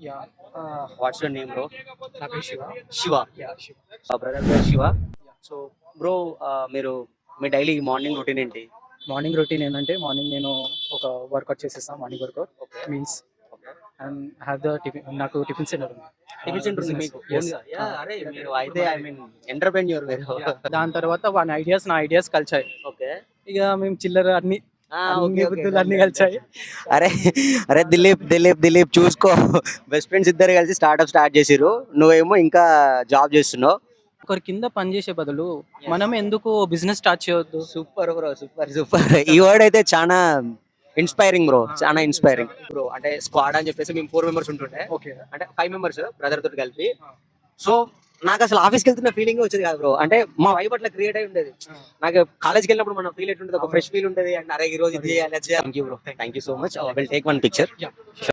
Yeah, what's your name bro? నా పేరు Shiva. Shiva. Yeah, Shiva. Brother పేరు శివ. సో బ్రో, మీరు మీ డైలీ మార్నింగ్ రొటీన్ ఏంటి? మార్నింగ్ రొటీన్ ఏంటంటే మార్నింగ్ నేను ఒక వర్కౌట్ చేసేస్తాను. Morning workout okay. Means and have the tiffin. నాకు టిఫిన్ సెంటర్ ఉంది. టిఫిన్ సెంటర్ ఉంది Business. మీకు? Yes. అరే మీరు అయితే ఐ మీన్ ఎంటర్‌ప్రెన్యూర్ మీరు. దాని తర్వాత వాని ఐడియాస్ నా ఐడియాస్ కలిసాయి. ఓకే. ఇక మేము చిల్లర అన్ని ఓకే, అన్ని ఓకే. బుద్ధులు అన్ని కలిసాయి. అరే అరే దిలీప్ చూసుకో, బెస్ట్ ఫ్రెండ్స్ ఇద్దరు కలిసి స్టార్ట్అప్ స్టార్ట్ చేసిర్రు. నువ్వేమో ఇంకా జాబ్ చేస్తున్నావు. ఒకరి కింద పని చేసే బదులు మనం ఎందుకు బిజినెస్ స్టార్ట్ చేయొద్దు? Super bro, super. ఈ వర్డ్ అయితే చాలా ఇన్స్పైరింగ్ బ్రో, చాలా ఇన్స్పైరింగ్ బ్రో. అంటే స్క్వాడ్ అని చెప్పేసి మేము 4 మెంబర్స్ ఉంటుండే, ఓకే. అంటే 5 మెంబర్స్ బ్రదర్ తోటి కలిపి. సో నాకు అసలు ఆఫీస్కి వెళ్తున్న ఫీలింగ్ వచ్చేది కాదు బ్రో. అంటే మా వైబ్ అట్లా క్రియేట్ అయి ఉండేది. నాకు కాలేజ్కి వెళ్ళినప్పుడు మన ఫీల్ ఎట్లుంటుంది, ఒక ఫ్రెష్ ఫీల్ ఉంటుంది. అండ్ అరే ఈ రోజు ఇది చేయాలి. Thank you bro, thank you so much. Will take one picture.